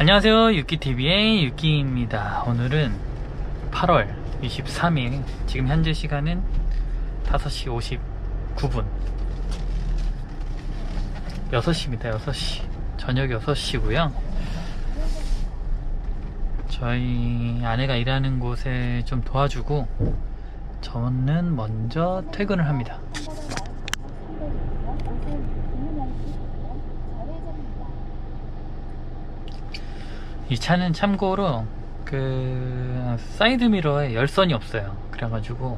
안녕하세요, 유키TV의 유키입니다. 오늘은 8월 23일, 지금 현재 시간은 5시 59분 6시입니다. 6시, 저녁 6시고요 저희 아내가 일하는 곳에 좀 도와주고 저는 먼저 퇴근을 합니다. 이 차는 참고로 그 사이드미러에 열선이 없어요. 그래가지고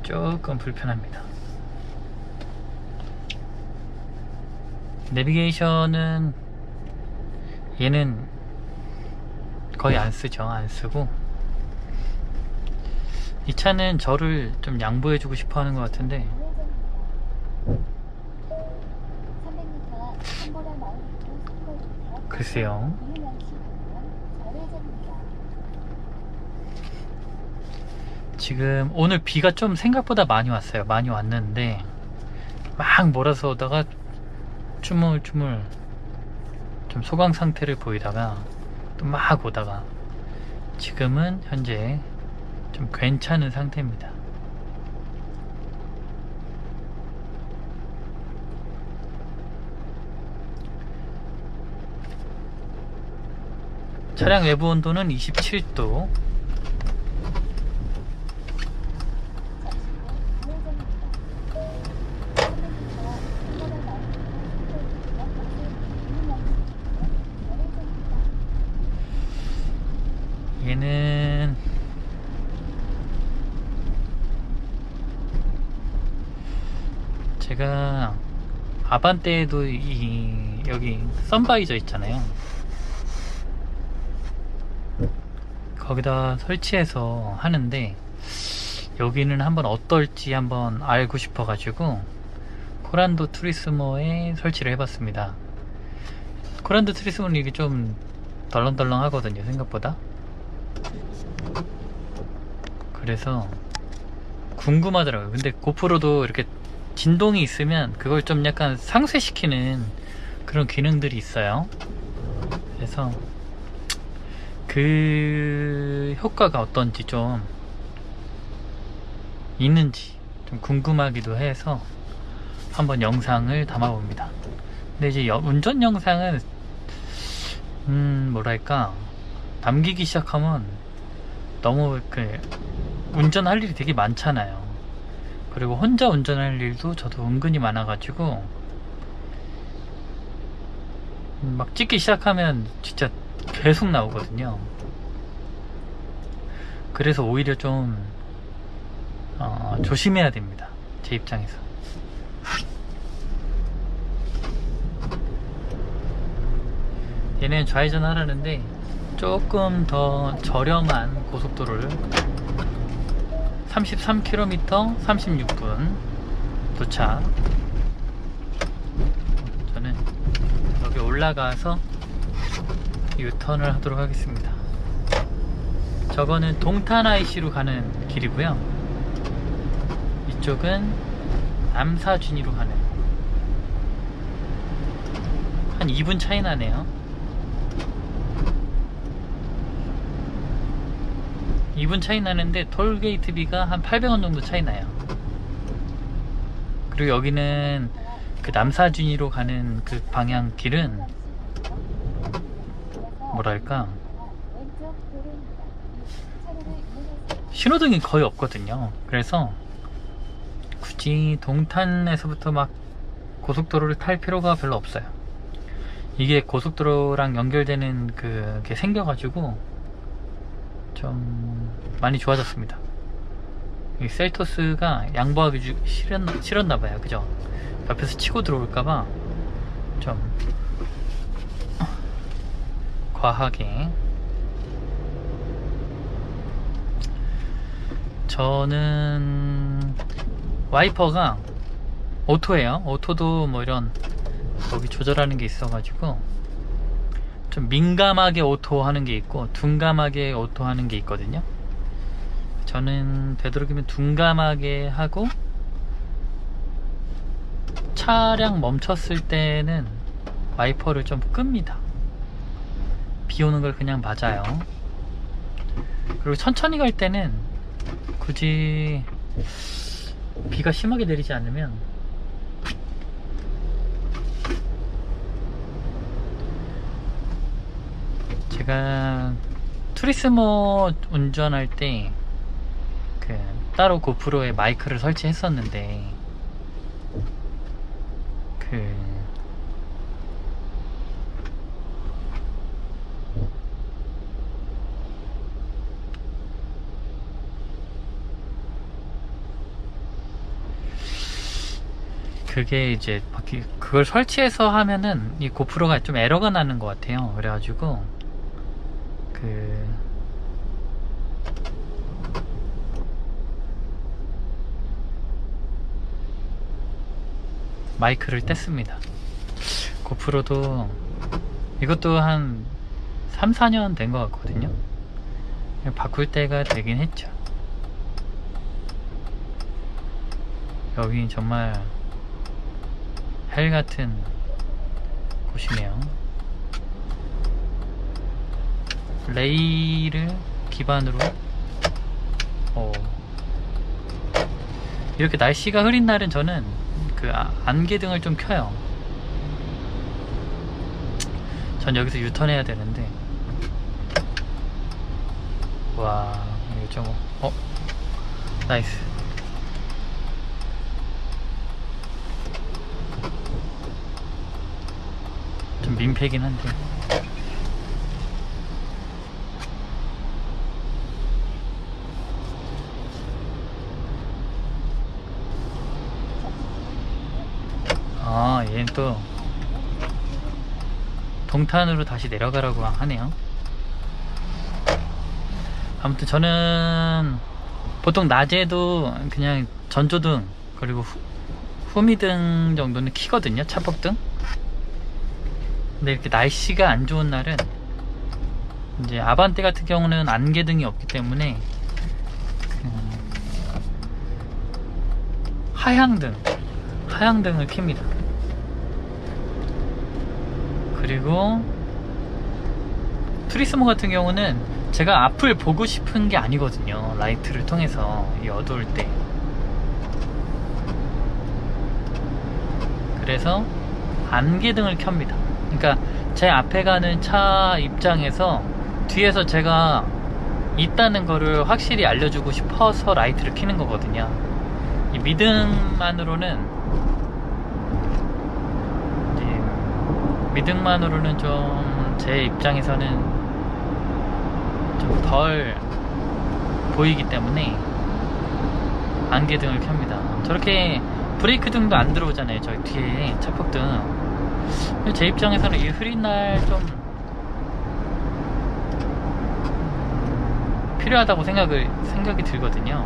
조금 불편합니다. 내비게이션은 얘는 거의 안 쓰죠. 안 쓰고, 이 차는 저를 좀 양보해주고 싶어 하는 것 같은데, 글쎄요. 지금 오늘 비가 좀 생각보다 많이 왔어요. 많이 왔는데 막 몰아서 오다가 주물주물 좀 소강 상태를 보이다가 또 막 오다가 지금은 현재 좀 괜찮은 상태입니다. 차량 외부 온도는 27도. 얘는 제가 아반떼에도 여기 선바이저 있잖아요. 거기다 설치해서 하는데 여기는 한번 어떨지 한번 알고 싶어 가지고 코란도 투리스모에 설치를 해봤습니다. 코란도 투리스모는 이게 좀 덜렁덜렁 하거든요, 생각보다. 그래서 궁금하더라고요. 근데 고프로도 이렇게 진동이 있으면 그걸 좀 약간 상쇄시키는 그런 기능들이 있어요. 그래서 그 효과가 어떤지 좀 있는지 좀 궁금하기도 해서 한번 영상을 담아봅니다. 근데 이제 운전 영상은 뭐랄까, 남기기 시작하면 너무 운전할 일이 되게 많잖아요. 그리고 혼자 운전할 일도 저도 은근히 많아가지고 막 찍기 시작하면 진짜 계속 나오거든요. 그래서 오히려 좀 조심해야 됩니다, 제 입장에서. 얘는 좌회전 하라는데 조금 더 저렴한 고속도로를 33km 36분 도착. 저는 여기 올라가서 유턴을 하도록 하겠습니다. 저거는 동탄 IC로 가는 길이고요, 이쪽은 남사준이로 가는, 한 2분 차이 나네요. 2분 차이 나는데 톨게이트비가 한 800원 정도 차이 나요. 그리고 여기는 그 남사준이로 가는 그 방향 길은 뭐랄까, 신호등이 거의 없거든요. 그래서 굳이 동탄에서부터 막 고속도로를 탈 필요가 별로 없어요. 이게 고속도로랑 연결되는 그게 생겨가지고 좀 많이 좋아졌습니다. 이 셀토스가 양보하기 싫었나봐요. 그죠? 옆에서 치고 들어올까봐 좀 과하게. 저는 와이퍼가 오토예요. 오토도 뭐 이런 여기 조절하는 게 있어가지고 좀 민감하게 오토 하는 게 있고 둔감하게 오토 하는 게 있거든요. 저는 되도록이면 둔감하게 하고 차량 멈췄을 때는 와이퍼를 좀 끕니다. 비 오는 걸 그냥 맞아요. 그리고 천천히 갈 때는 굳이 비가 심하게 내리지 않으면 제가 투리스모 운전할 때 그 따로 고프로에 마이크를 설치했었는데 그게 이제 그걸 설치해서 하면은 이 고프로가 좀 에러가 나는 것 같아요. 그래가지고 마이크를 뗐습니다. 고프로도 이것도 한 3, 4년 된 것 같거든요. 바꿀 때가 되긴 했죠. 여기 정말 헬 같은 곳이네요. 레일을 기반으로 이렇게 날씨가 흐린 날은 저는 그 안개등을 좀 켜요. 전 여기서 유턴해야 되는데 와 이거 좀 나이스. 좀 민폐긴 한데 얘는 또 동탄으로 다시 내려가라고 하네요. 아무튼 저는 보통 낮에도 그냥 전조등 그리고 후미등 정도는 켜거든요. 차폭등. 근데 이렇게 날씨가 안 좋은 날은 이제 아반떼 같은 경우는 안개등이 없기 때문에 하향등을 켭니다. 그리고 투리스모 같은 경우는 제가 앞을 보고 싶은 게 아니거든요. 라이트를 통해서 이 어두울 때. 그래서 안개등을 켭니다. 그러니까 제 앞에 가는 차 입장에서 뒤에서 제가 있다는 거를 확실히 알려주고 싶어서 라이트를 켜는 거거든요. 이 미등만으로는 좀 제 입장에서는 좀 덜 보이기 때문에 안개등을 켭니다. 저렇게 브레이크 등도 안 들어오잖아요. 저기 뒤에 차폭등. 제 입장에서는 이 흐린 날 좀 필요하다고 생각이 들거든요.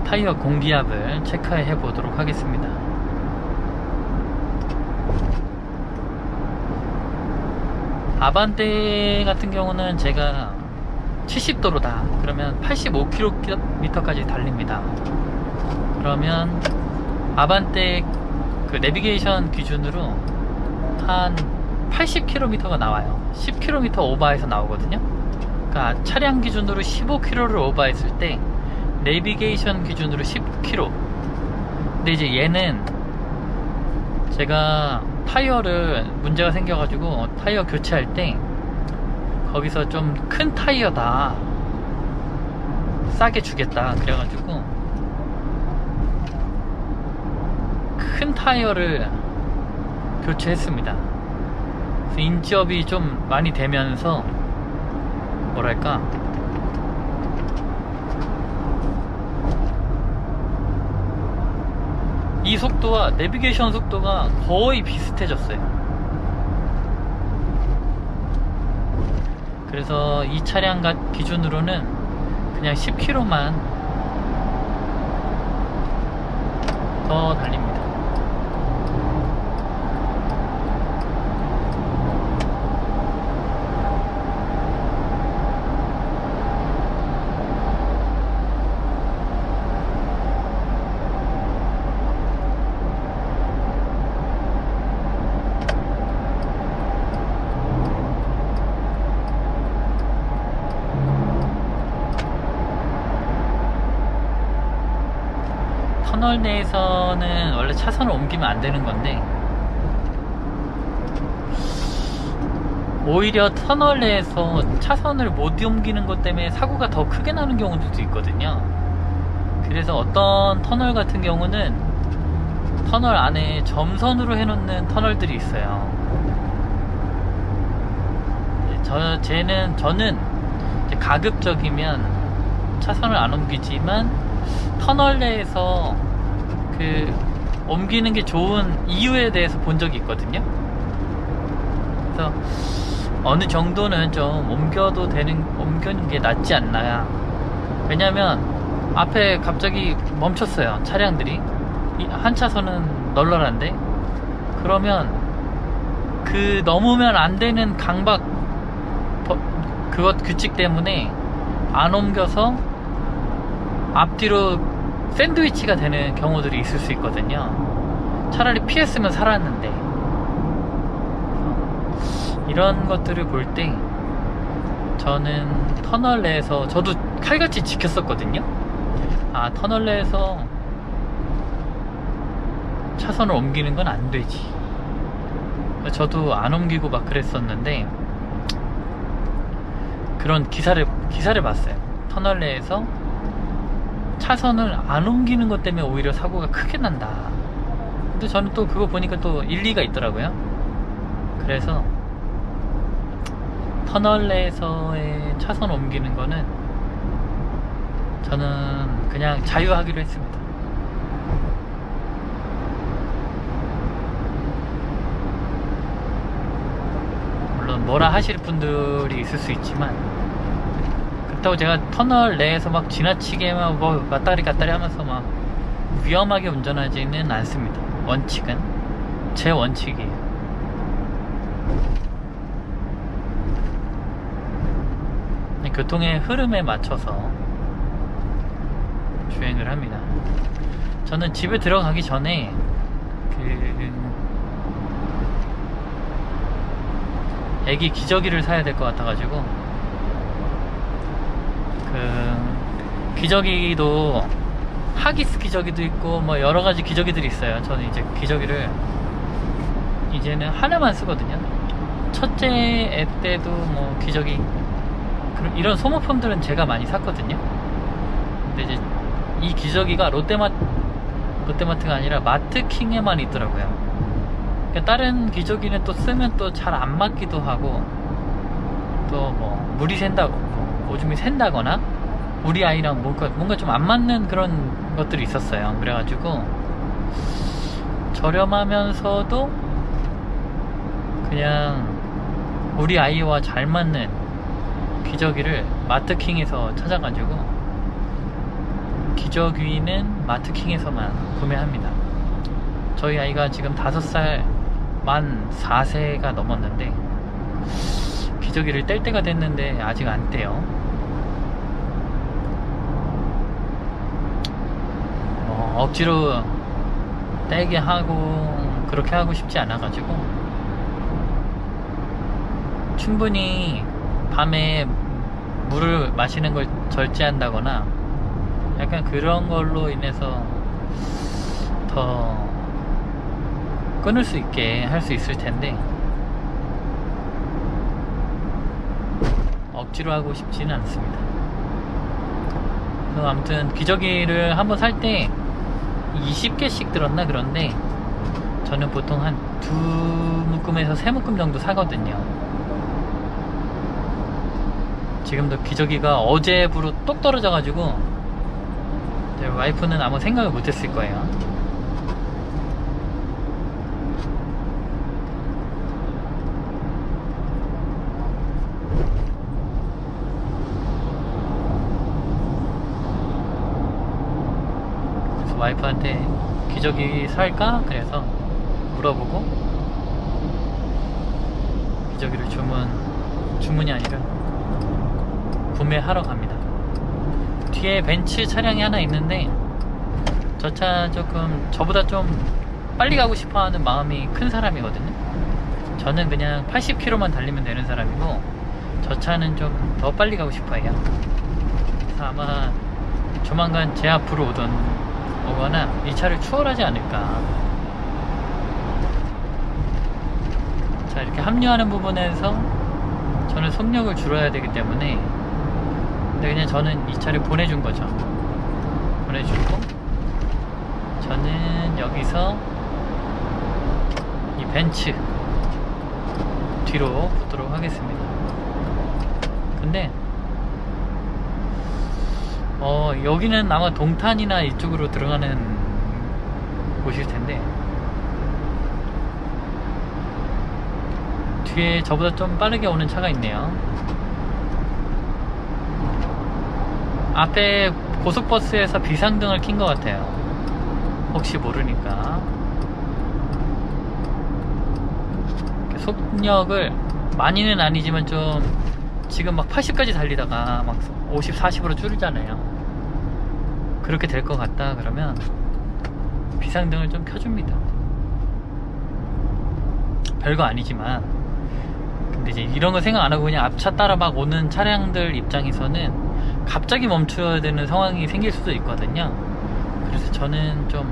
타이어 공기압을 체크해 보도록 하겠습니다. 아반떼 같은 경우는 제가 70도로다 그러면 85km까지 달립니다. 그러면 아반떼 그 내비게이션 기준으로 한 80km가 나와요. 10km 오버해서 나오거든요. 그러니까 차량 기준으로 15km를 오버했을 때 내비게이션 기준으로 10km. 근데 이제 얘는 제가 타이어를 문제가 생겨가지고 타이어 교체할 때 거기서 좀 큰 타이어다 싸게 주겠다 그래가지고 큰 타이어를 교체했습니다. 그래서 인지업이 좀 많이 되면서 뭐랄까 이 속도와 내비게이션 속도가 거의 비슷해졌어요. 그래서 이 차량 기준으로는 그냥 10km만 더 달립니다. 터널 내에서는 원래 차선을 옮기면 안 되는 건데, 오히려 터널 내에서 차선을 못 옮기는 것 때문에 사고가 더 크게 나는 경우들도 있거든요. 그래서 어떤 터널 같은 경우는 터널 안에 점선으로 해놓는 터널들이 있어요. 저는 이제 가급적이면 차선을 안 옮기지만 터널 내에서 그 옮기는 게 좋은 이유에 대해서 본 적이 있거든요. 그래서 어느 정도는 좀 옮기는 게 낫지 않나. 왜냐면 앞에 갑자기 멈췄어요, 차량들이. 한 차선은 널널한데, 그러면 그 넘으면 안 되는 강박 그것 규칙 때문에 안 옮겨서 앞뒤로 샌드위치가 되는 경우들이 있을 수 있거든요. 차라리 피했으면 살았는데. 이런 것들을 볼 때 저는 터널 내에서, 저도 칼같이 지켰었거든요. 아, 터널 내에서 차선을 옮기는 건 안 되지. 저도 안 옮기고 막 그랬었는데, 그런 기사를 봤어요. 터널 내에서 차선을 안 옮기는 것 때문에 오히려 사고가 크게 난다. 근데 저는 또 그거 보니까 또 일리가 있더라고요. 그래서 터널 내에서의 차선 옮기는 거는 저는 그냥 자유하기로 했습니다. 물론 뭐라 하실 분들이 있을 수 있지만, 그렇다고 제가 터널 내에서 막 지나치게 막 뭐 왔다리 갔다리 하면서 막 위험하게 운전하지는 않습니다. 원칙은 제 원칙이에요. 교통의 흐름에 맞춰서 주행을 합니다. 저는 집에 들어가기 전에 애기 기저귀를 사야 될 것 같아가지고, 기저귀도 하기스 기저귀도 있고 뭐 여러가지 기저귀들이 있어요. 저는 이제 기저귀를 이제는 하나만 쓰거든요. 첫째 애 때도 뭐 기저귀, 이런 소모품들은 제가 많이 샀거든요. 근데 이제 이 기저귀가 롯데마트가 아니라 마트킹에만 있더라고요. 그러니까 다른 기저귀는 또 쓰면 또 잘 안 맞기도 하고, 또 뭐 물이 샌다고, 오줌이 샌다거나 우리 아이랑 뭔가 좀 안 맞는 그런 것들이 있었어요. 그래가지고 저렴하면서도 그냥 우리 아이와 잘 맞는 기저귀를 마트킹에서 찾아가지고, 기저귀는 마트킹에서만 구매합니다. 저희 아이가 지금 5살 만 4세가 넘었는데 기저귀를 뗄 때가 됐는데 아직 안 떼요. 억지로 떼게 하고 그렇게 하고 싶지 않아가지고, 충분히 밤에 물을 마시는 걸 절제한다거나 약간 그런 걸로 인해서 더 끊을 수 있게 할 수 있을 텐데, 억지로 하고 싶지는 않습니다. 그래서 아무튼 기저귀를 한번 살 때 20개씩 들었나 그런데, 저는 보통 한 2묶음에서 3묶음 정도 사거든요. 지금도 기저귀가 어제부로 똑 떨어져가지고 제 와이프는 아무 생각을 못했을 거예요. 그래서 와이프한테 기저귀 살까? 그래서 물어보고 기저귀를 주문이 아니라 구매하러 갑니다. 뒤에 벤츠 차량이 하나 있는데, 저 차 조금 저보다 좀 빨리 가고 싶어하는 마음이 큰 사람이거든요. 저는 그냥 80km만 달리면 되는 사람이고, 저 차는 좀 더 빨리 가고 싶어해요. 그래서 아마 조만간 제 앞으로 오던 오거나 이 차를 추월하지 않을까. 자, 이렇게 합류하는 부분에서 저는 속력을 줄여야 되기 때문에, 근데 그냥 저는 이 차를 보내준 거죠. 보내주고 저는 여기서 이 벤츠 뒤로 붙도록 하겠습니다. 근데 여기는 아마 동탄이나 이쪽으로 들어가는 곳일 텐데, 뒤에 저보다 좀 빠르게 오는 차가 있네요. 앞에 고속버스에서 비상등을 킨 것 같아요. 혹시 모르니까. 속력을 많이는 아니지만 좀, 지금 막 80까지 달리다가 막 50, 40으로 줄이잖아요. 그렇게 될 것 같다 그러면 비상등을 좀 켜줍니다. 별거 아니지만, 근데 이제 이런 거 생각 안 하고 그냥 앞차 따라 막 오는 차량들 입장에서는 갑자기 멈춰야 되는 상황이 생길 수도 있거든요. 그래서 저는 좀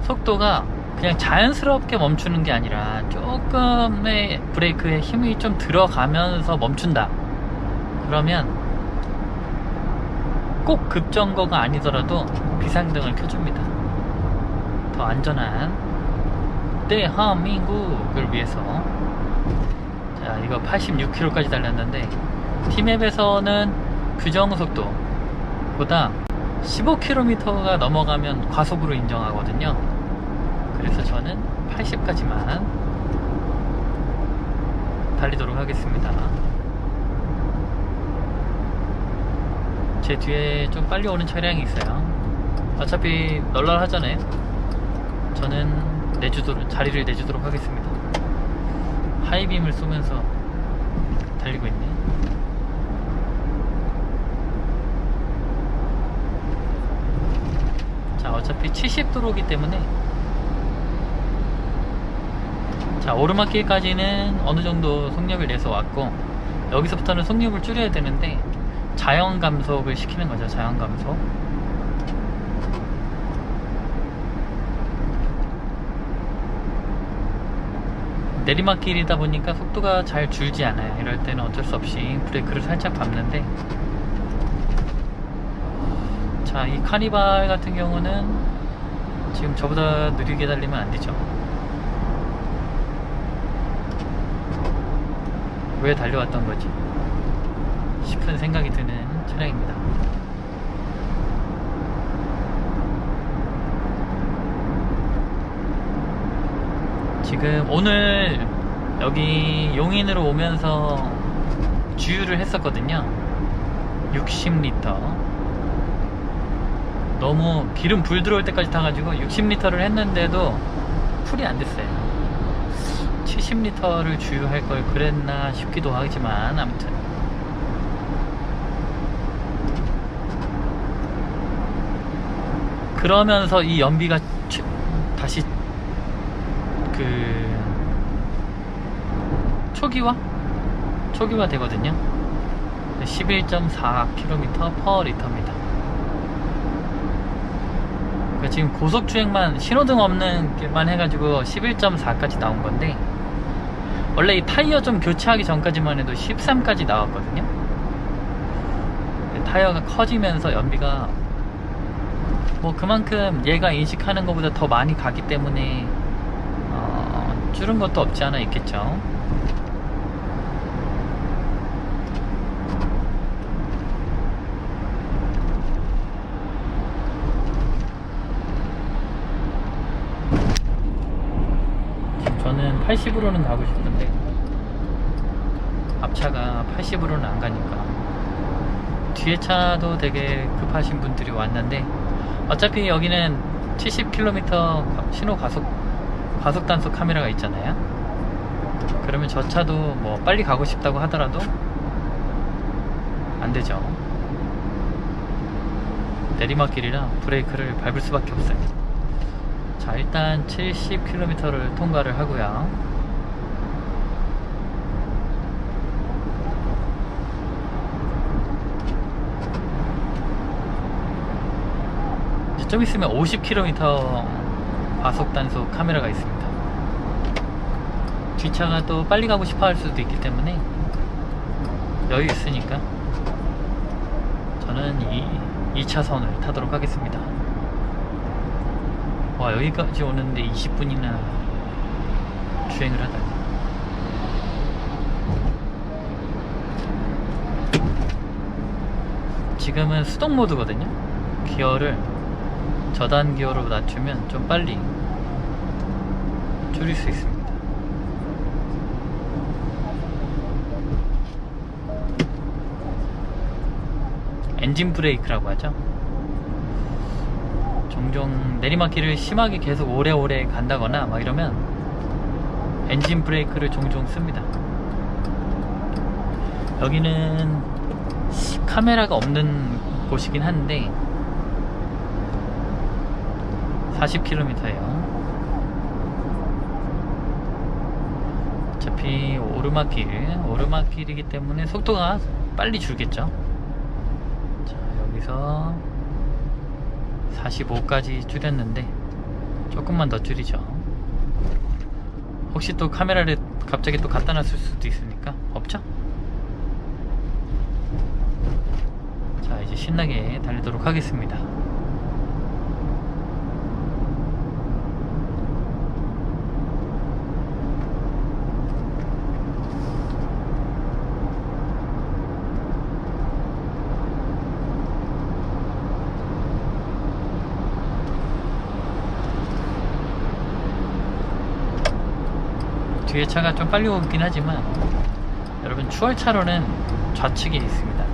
속도가 그냥 자연스럽게 멈추는 게 아니라 조금의 브레이크에 힘이 좀 들어가면서 멈춘다. 그러면 꼭 급정거가 아니더라도 비상등을 켜줍니다. 더 안전한 대한민국을 위해서. 자, 이거 86km까지 달렸는데 T맵에서는 규정속도보다 15km가 넘어가면 과속으로 인정하거든요. 그래서 저는 80까지만 달리도록 하겠습니다. 제 뒤에 좀 빨리 오는 차량이 있어요. 어차피 널널하잖아요. 저는 자리를 내주도록 하겠습니다. 하이빔을 쏘면서 달리고 있네. 자, 어차피 70도로기 때문에, 자, 오르막길까지는 어느정도 속력을 내서 왔고, 여기서부터는 속력을 줄여야 되는데 자연 감속을 시키는 거죠. 자연 감속. 내리막길이다 보니까 속도가 잘 줄지 않아요. 이럴 때는 어쩔 수 없이 브레이크를 살짝 밟는데, 자, 이 카니발 같은 경우는 지금 저보다 느리게 달리면 안 되죠. 왜 달려왔던 거지 싶은 생각이 드는 차량입니다. 지금 오늘 여기 용인으로 오면서 주유를 했었거든요. 60리터. 너무 기름 불 들어올 때까지 타가지고 60리터를 했는데도 풀이 안 됐어요. 70리터를 주유할 걸 그랬나 싶기도 하지만, 아무튼 그러면서 이 연비가 다시 초기화 되거든요. 11.4km/L입니다. 그러니까 지금 고속주행만, 신호등 없는 길만 해가지고 11.4까지 나온 건데, 원래 이 타이어 좀 교체하기 전까지만 해도 13까지 나왔거든요. 타이어가 커지면서 연비가 뭐 그만큼 얘가 인식하는 것보다 더 많이 가기 때문에 줄은 것도 없지 않아 있겠죠. 저는 80으로는 가고 싶은데 앞차가 80으로는 안 가니까, 뒤에 차도 되게 급하신 분들이 왔는데, 어차피 여기는 70km 신호 가속 단속 카메라가 있잖아요. 그러면 저 차도 뭐 빨리 가고 싶다고 하더라도 안 되죠. 내리막길이라 브레이크를 밟을 수밖에 없어요. 자, 일단 70km를 통과를 하고요. 좀 있으면 50km 과속 단속 카메라가 있습니다. 뒷차가 또 빨리 가고 싶어 할 수도 있기 때문에 여유 있으니까 저는 2차선을 타도록 하겠습니다. 와, 여기까지 오는데 20분이나 주행을 하다니. 지금은 수동 모드거든요. 기어를 저단 기어로 낮추면 좀 빨리 줄일 수 있습니다. 엔진 브레이크라고 하죠. 종종 내리막길을 심하게 계속 오래오래 간다거나 막 이러면 엔진 브레이크를 종종 씁니다. 여기는 카메라가 없는 곳이긴 한데 40km예요. 어차피 오르막길이기 때문에 속도가 빨리 줄겠죠. 자, 여기서 45까지 줄였는데 조금만 더 줄이죠. 혹시 또 카메라를 갑자기 또 갖다 놨을 수도 있으니까. 없죠? 자, 이제 신나게 달리도록 하겠습니다. 뒤에 차가 좀 빨리 오긴 하지만 여러분, 추월차로는 좌측에 있습니다.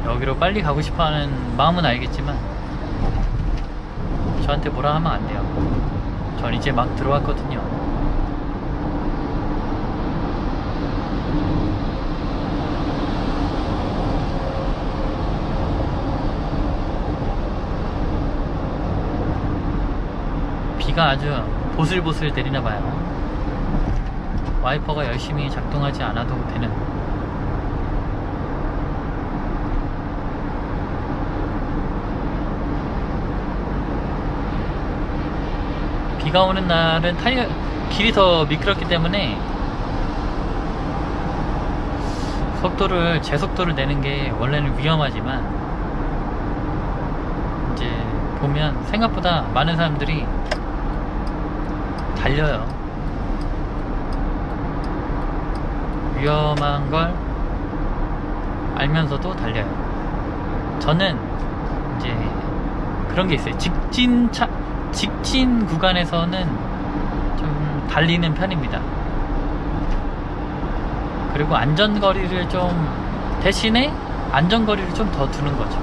여기로 빨리 가고 싶어하는 마음은 알겠지만 저한테 뭐라 하면 안 돼요. 전 이제 막 들어왔거든요. 비가 아주 보슬보슬 내리나봐요. 와이퍼가 열심히 작동하지 않아도 되는. 비가 오는 날은 길이 더 미끄럽기 때문에 제속도를 내는 게 원래는 위험하지만 이제 보면 생각보다 많은 사람들이 달려요. 위험한 걸 알면서도 달려요. 저는 이제 그런 게 있어요. 직진 구간에서는 좀 달리는 편입니다. 그리고 안전거리를 대신에 안전거리를 좀 더 두는 거죠.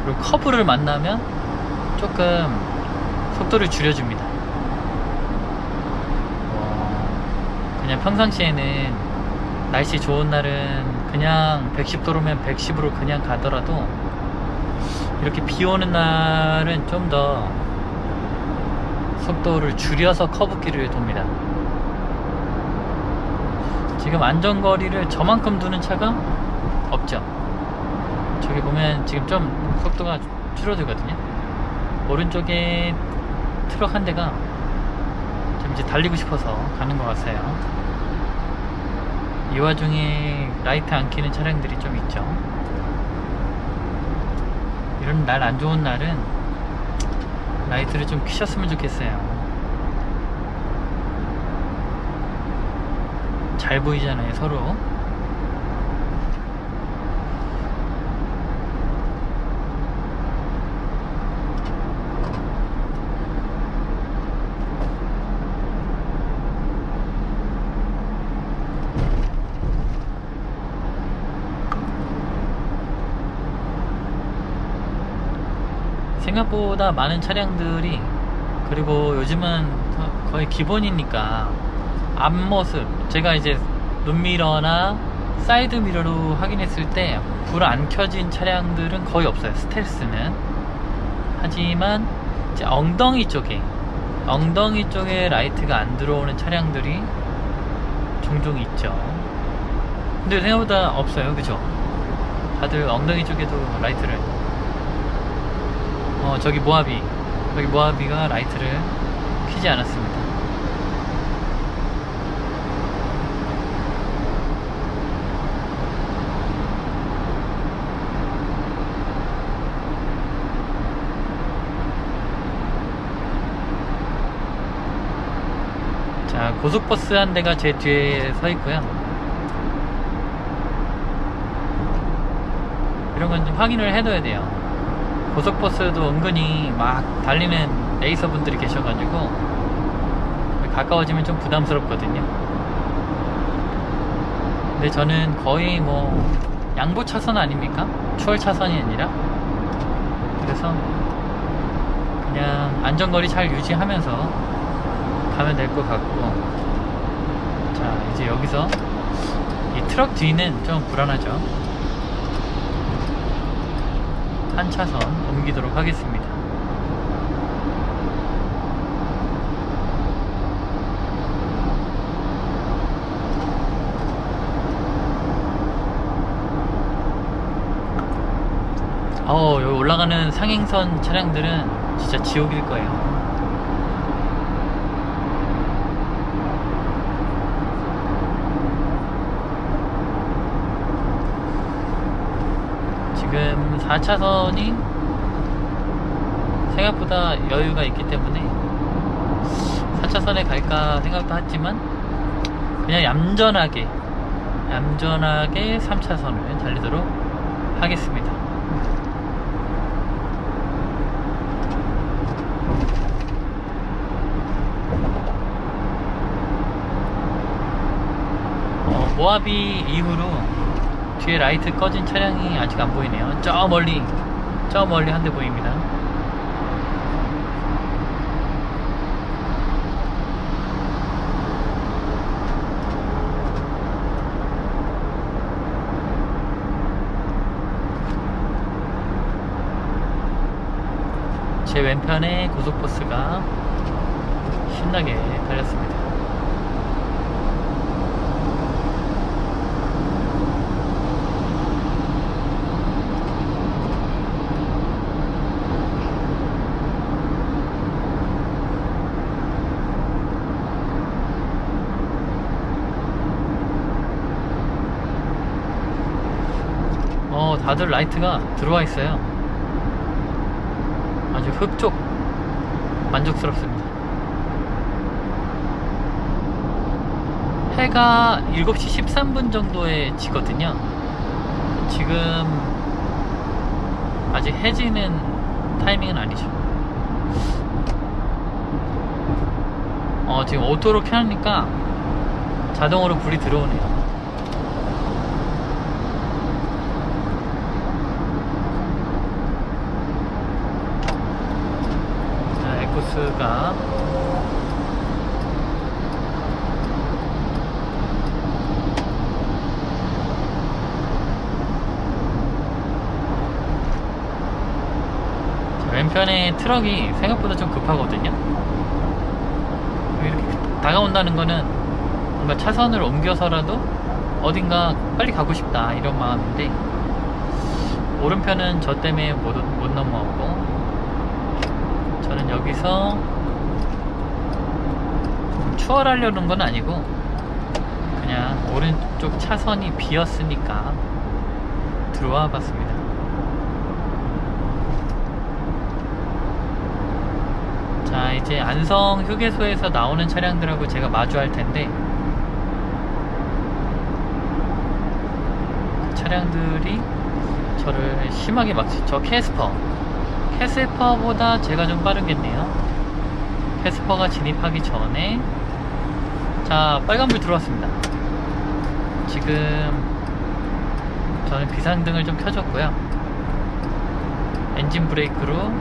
그리고 커브를 만나면 조금 속도를 줄여줍니다. 그냥 평상시에는 날씨 좋은 날은 그냥 110도로면 110으로 그냥 가더라도 이렇게 비 오는 날은 좀 더 속도를 줄여서 커브길을 돕니다. 지금 안전거리를 저만큼 두는 차가 없죠. 저기 보면 지금 좀 속도가 줄어들거든요. 오른쪽에 트럭 한 대가 좀 이제 달리고 싶어서 가는 것 같아요. 이 와중에 라이트 안 켜는 차량들이 좀 있죠. 이런 날 안 좋은 날은 라이트를 좀 켜셨으면 좋겠어요. 잘 보이잖아요, 서로. 생각보다 많은 차량들이, 그리고 요즘은 거의 기본이니까 앞모습, 제가 이제 룸미러나 사이드미러로 확인했을 때 불 안 켜진 차량들은 거의 없어요, 스텔스는. 하지만 이제 엉덩이 쪽에 라이트가 안 들어오는 차량들이 종종 있죠. 근데 생각보다 없어요, 그죠? 다들 엉덩이 쪽에도 라이트를. 저기 모하비가 라이트를 켜지 않았습니다. 자, 고속버스 한 대가 제 뒤에 서 있고요. 이런 건 좀 확인을 해둬야 돼요. 고속버스도 은근히 막 달리는 레이서분들이 계셔가지고 가까워지면 좀 부담스럽거든요. 근데 저는 거의 뭐 양보 차선 아닙니까? 추월 차선이 아니라. 그래서 그냥 안전거리 잘 유지하면서 가면 될 것 같고. 자, 이제 여기서 이 트럭 뒤는 좀 불안하죠. 한 차선 옮기도록 하겠습니다. 여기 올라가는 상행선 차량들은 진짜 지옥일 거예요. 지금 4차선이 생각보다 여유가 있기 때문에 4차선에 갈까 생각도 했지만 그냥 얌전하게 3차선을 달리도록 하겠습니다. 모하비 이후로 뒤에 라이트 꺼진 차량이 아직 안 보이네요. 저 멀리 한 대 보입니다. 제 왼편에 고속버스가 신나게 달렸습니다. 다들 라이트가 들어와 있어요. 아주 흡족 만족스럽습니다. 해가 7시 13분 정도에 지거든요. 지금 아직 해지는 타이밍은 아니죠. 지금 오토로 켜놓으니까 자동으로 불이 들어오네요. 에코스가 왼편에 트럭이 생각보다 좀 급하거든요. 이렇게 다가온다는 거는 뭔가 차선을 옮겨서라도 어딘가 빨리 가고 싶다 이런 마음인데, 오른편은 저 때문에 못 넘어오고, 저는 여기서 추월하려는 건 아니고 그냥 오른쪽 차선이 비었으니까 들어와 봤습니다. 자, 이제 안성 휴게소에서 나오는 차량들하고 제가 마주할 텐데, 그 차량들이 저를 심하게 막지. 저 캐스퍼보다 제가 좀 빠르겠네요. 캐스퍼가 진입하기 전에, 자, 빨간불 들어왔습니다. 지금 저는 비상등을 좀 켜줬고요. 엔진 브레이크로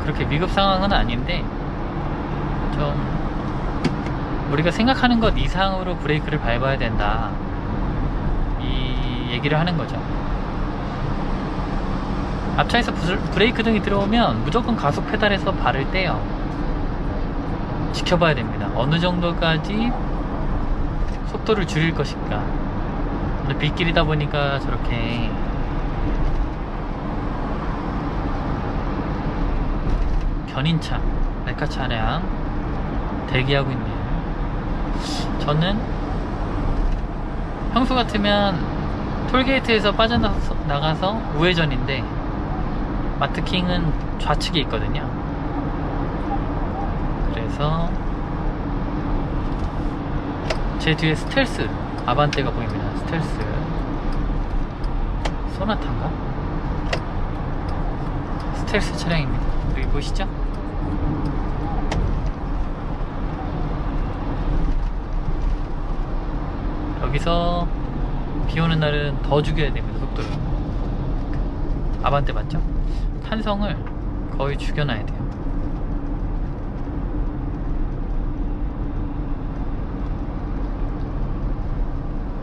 그렇게 위급 상황은 아닌데, 좀 우리가 생각하는 것 이상으로 브레이크를 밟아야 된다, 이 얘기를 하는 거죠. 앞차에서 브레이크 등이 들어오면 무조건 가속 페달에서 발을 떼요. 지켜봐야 됩니다. 어느 정도까지 속도를 줄일 것인가. 근데 빗길이다 보니까 저렇게 견인차, 레카 차량 대기하고 있네요. 저는 평소 같으면 톨게이트에서 빠져나가서 우회전인데 마트킹은 좌측에 있거든요. 그래서 제 뒤에 스텔스 아반떼가 보입니다. 스텔스 소나타인가? 스텔스 차량입니다. 여기 보시죠? 여기서 비 오는 날은 더 죽여야 됩니다. 속도를. 아반떼 맞죠? 탄성을 거의 죽여놔야 돼요.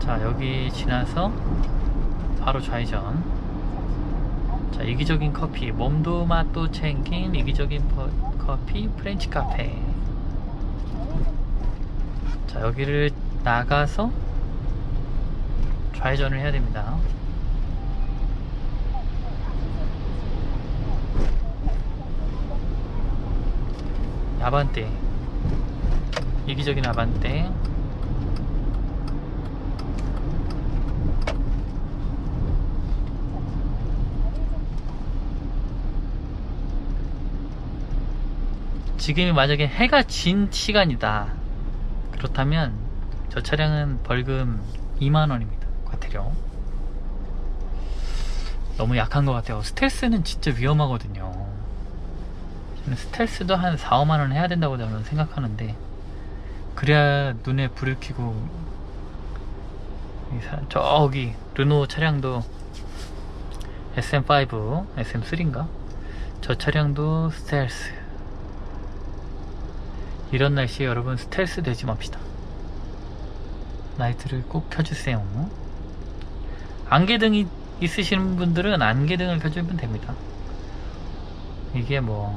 자, 여기 지나서 바로 좌회전. 자, 이기적인 커피, 몸도 맛도 챙긴 이기적인 커피 프렌치 카페. 자, 여기를 나가서 좌회전을 해야 됩니다. 아반떼, 이기적인 아반떼. 지금이 만약에 해가 진 시간이다, 그렇다면 저 차량은 벌금 2만원입니다. 과태료. 너무 약한 것 같아요. 스텔스는 진짜 위험하거든요. 저는 스텔스도 한 4, 5만원 해야 된다고 저는 생각하는데, 그래야 눈에 불을 켜고. 저기 르노 차량도 SM5, SM3인가? 저 차량도 스텔스. 이런 날씨에 여러분 스텔스 되지 맙시다. 라이트를 꼭 켜주세요. 안개등이 있으신 분들은 안개등을 켜주면 됩니다. 이게 뭐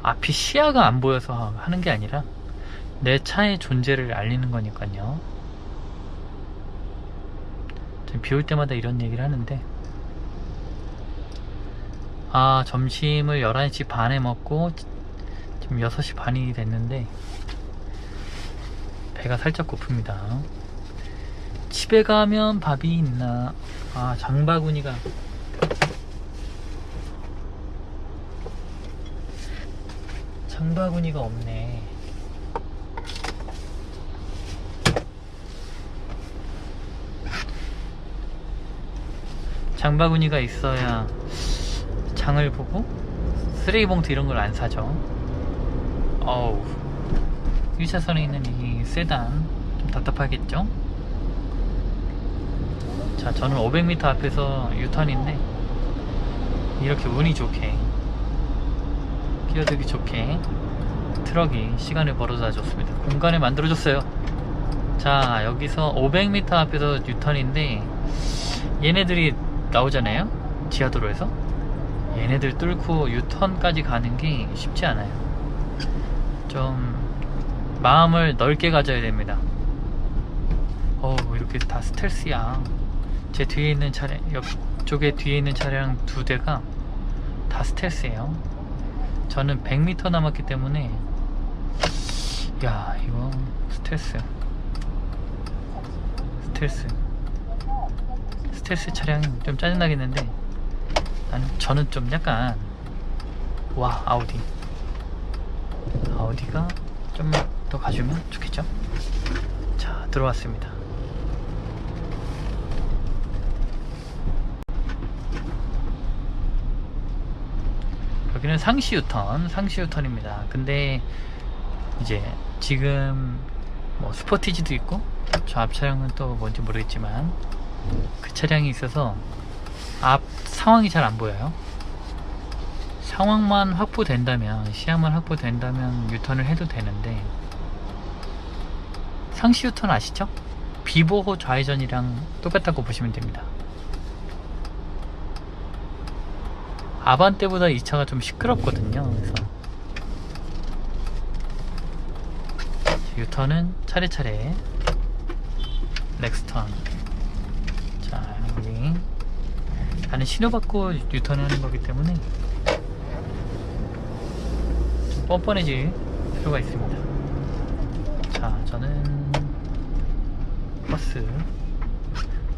앞이 시야가 안 보여서 하는 게 아니라 내 차의 존재를 알리는 거니까요. 비 올 때마다 이런 얘기를 하는데, 점심을 11시 반에 먹고 지금 6시 반이 됐는데 배가 살짝 고픕니다. 집에 가면 밥이 있나? 장바구니가 없네. 장바구니가 있어야 장을 보고 쓰레기 봉투 이런 걸 안 사죠. 어우, 1차선에 있는 이 세단 좀 답답하겠죠? 자, 저는 500m 앞에서 유턴인데 이렇게 운이 좋게, 끼어들기 좋게 트럭이 시간을 벌어다 줬습니다. 공간을 만들어줬어요. 자, 여기서 500m 앞에서 유턴인데 얘네들이 나오잖아요, 지하도로에서. 얘네들 뚫고 유턴까지 가는 게 쉽지 않아요. 좀 마음을 넓게 가져야 됩니다. 이렇게 다 스텔스야. 제 뒤에 있는 차량, 옆쪽에 뒤에 있는 차량 2대가 다 스텔스예요. 저는 100m 남았기 때문에, 야, 이거 스텔스 차량이 좀 짜증나긴 했는데, 저는 좀 약간, 아우디가 좀만 더 가주면 좋겠죠? 자, 들어왔습니다. 여기는 상시 유턴입니다. 근데 이제 지금 뭐 스포티지도 있고, 저 앞 차량은 또 뭔지 모르겠지만 그 차량이 있어서 앞 상황이 잘 안 보여요. 상황만 확보된다면, 시야만 확보된다면 유턴을 해도 되는데, 상시 유턴 아시죠? 비보호 좌회전이랑 똑같다고 보시면 됩니다. 아반떼보다 이 차가 좀 시끄럽거든요. 그래서 유턴은 차례차례 넥스턴. 자, 여기 나는 신호받고 유턴하는 거기 때문에 좀 뻔뻔해질 필요가 있습니다. 자, 저는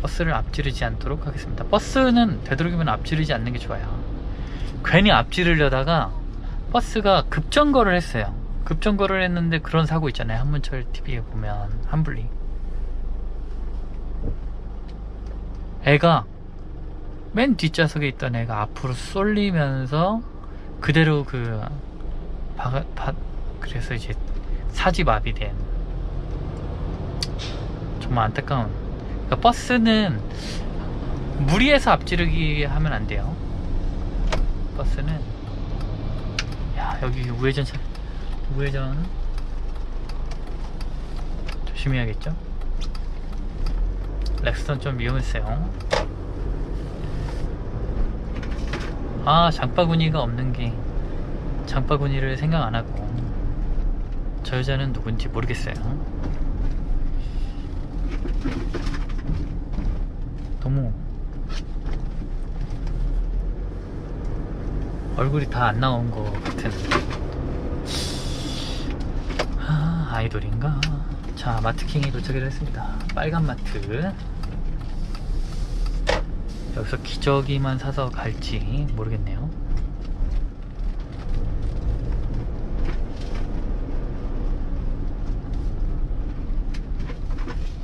버스를 앞지르지 않도록 하겠습니다. 버스는 되도록이면 앞지르지 않는 게 좋아요. 괜히 앞지르려다가 버스가 급정거를 했어요. 급정거를 했는데 그런 사고 있잖아요. 한문철 TV에 보면 한블리 애가 맨 뒷좌석에 있던 애가 앞으로 쏠리면서 그대로 그래서 이제 사지마비된, 정말 안타까운. 그러니까 버스는 무리해서 앞지르기 하면 안 돼요. 버스는, 야, 여기 우회전 조심해야겠죠. 렉스턴 좀 위험했어요. 아, 장바구니가 없는 게, 장바구니를 생각 안 하고 저 여자는 누군지 모르겠어요. 너무 얼굴이 다 안 나온 것 같은. 아이돌인가? 자, 마트킹이 도착을 했습니다. 빨간 마트. 여기서 기저귀만 사서 갈지 모르겠네요.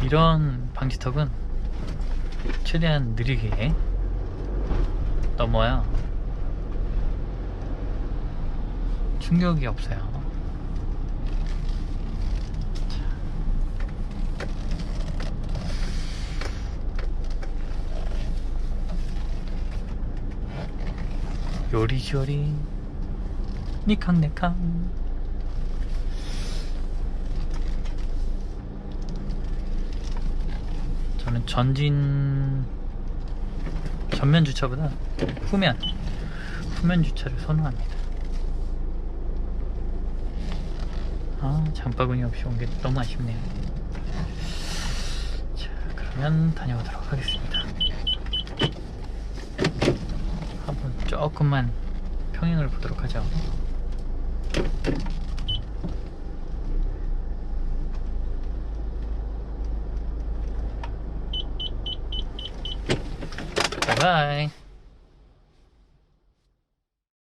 이런 방지턱은 최대한 느리게 넘어야 충격이 없어요. 요리조리 니캉네캉. 저는 전면 주차보다 후면 주차를 선호합니다. 아, 장바구니 없이 온 게 너무 아쉽네요. 자, 그러면 다녀오도록 하겠습니다. 한번 조금만 평행을 보도록 하죠. 바이바이.